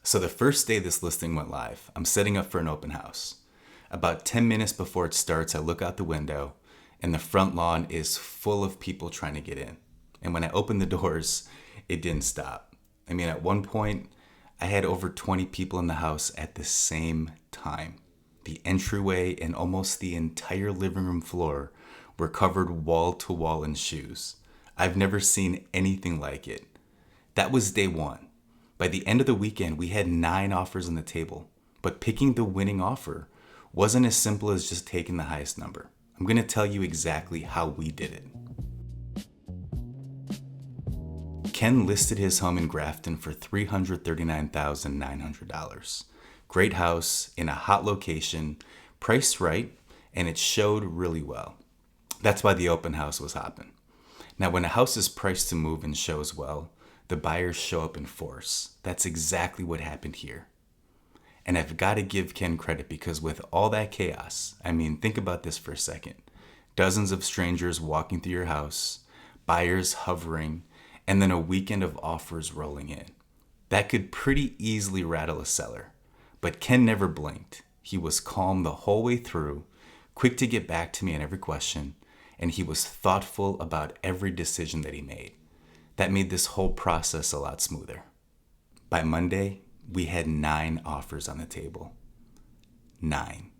So the first day this listing went live, I'm setting up for an open house. About 10 minutes before it starts, I look out the window and the front lawn is full of people trying to get in. And when I opened the doors, it didn't stop. I mean, at one point, I had over 20 people in the house at the same time. The entryway and almost the entire living room floor were covered wall to wall in shoes. I've never seen anything like it. That was day one. By the end of the weekend, we had 9 offers on the table, but picking the winning offer wasn't as simple as just taking the highest number. I'm going to tell you exactly how we did it. Ken listed his home in Grafton for $339,900. Great house in a hot location, priced right, and it showed really well. That's why the open house was hopping. Now, when a house is priced to move and shows well, the buyers show up in force. That's exactly what happened here. And I've got to give Ken credit because with all that chaos, I mean, think about this for a second. Dozens of strangers walking through your house, buyers hovering, and then a weekend of offers rolling in. That could pretty easily rattle a seller. But Ken never blinked. He was calm the whole way through, quick to get back to me on every question, and he was thoughtful about every decision that he made. That made this whole process a lot smoother. By Monday, we had 9 offers on the table. 9.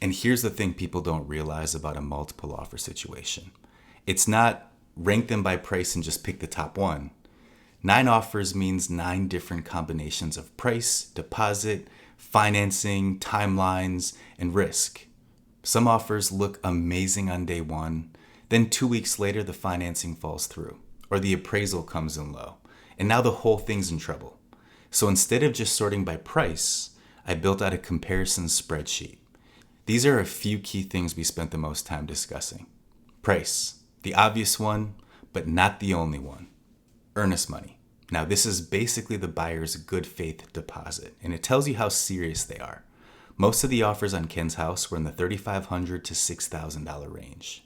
And here's the thing people don't realize about a multiple offer situation. It's not rank them by price and just pick the top one. 9 offers means 9 different combinations of price, deposit, financing, timelines, and risk. Some offers look amazing on day one, then 2 weeks later the financing falls through, or the appraisal comes in low, and now the whole thing's in trouble. So instead of just sorting by price, I built out a comparison spreadsheet. These are a few key things we spent the most time discussing. Price, the obvious one, but not the only one. Earnest money. Now this is basically the buyer's good faith deposit, and it tells you how serious they are. Most of the offers on Ken's house were in the $3,500 to $6,000 range.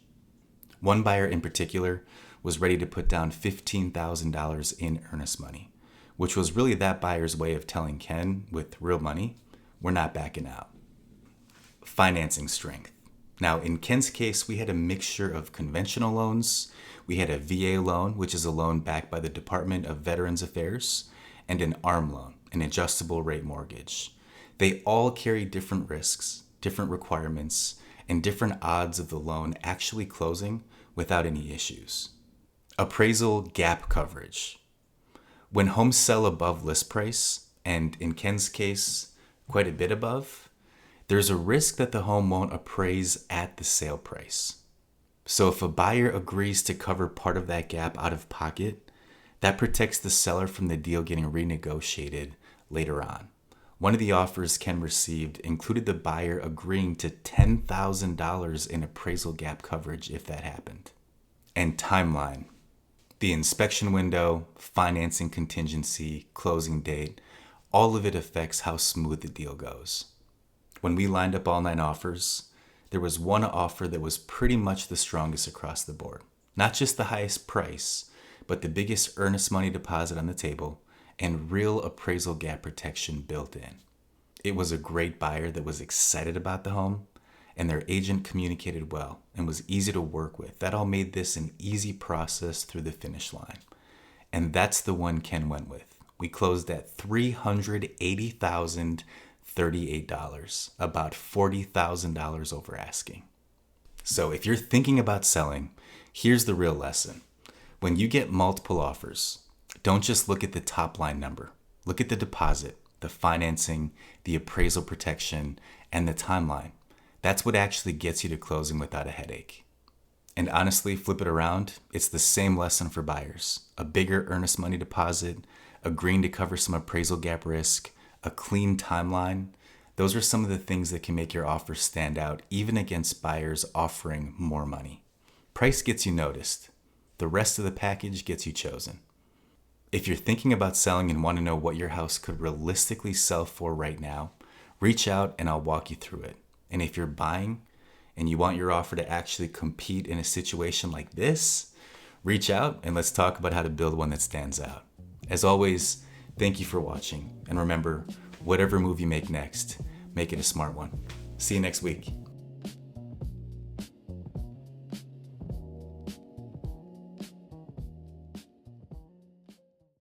One buyer in particular was ready to put down $15,000 in earnest money, which was really that buyer's way of telling Ken, with real money, we're not backing out. Financing strength. Now, in Ken's case, we had a mixture of conventional loans. We had a VA loan, which is a loan backed by the Department of Veterans Affairs, and an ARM loan, an adjustable rate mortgage. They all carry different risks, different requirements, and different odds of the loan actually closing without any issues. Appraisal gap coverage. When homes sell above list price, and in Ken's case, quite a bit above, there's a risk that the home won't appraise at the sale price. So if a buyer agrees to cover part of that gap out of pocket, that protects the seller from the deal getting renegotiated later on. One of the offers Ken received included the buyer agreeing to $10,000 in appraisal gap coverage if that happened. And timeline. The inspection window, financing contingency, closing date, all of it affects how smooth the deal goes. When we lined up all 9 offers, there was one offer that was pretty much the strongest across the board. Not just the highest price, but the biggest earnest money deposit on the table and real appraisal gap protection built in. It was a great buyer that was excited about the home, and their agent communicated well and was easy to work with. That all made this an easy process through the finish line. And that's the one Ken went with. We closed at $380,038, about $40,000 over asking. So if you're thinking about selling, here's the real lesson. When you get multiple offers, don't just look at the top line number. Look at the deposit, the financing, the appraisal protection, and the timeline. That's what actually gets you to closing without a headache. And honestly, flip it around, it's the same lesson for buyers. A bigger earnest money deposit, agreeing to cover some appraisal gap risk, a clean timeline. Those are some of the things that can make your offer stand out, even against buyers offering more money. Price gets you noticed. The rest of the package gets you chosen. If you're thinking about selling and want to know what your house could realistically sell for right now, reach out and I'll walk you through it. And if you're buying and you want your offer to actually compete in a situation like this, reach out and let's talk about how to build one that stands out. As always, Thank you for watching. And remember, whatever move you make next, make it a smart one. See you next week.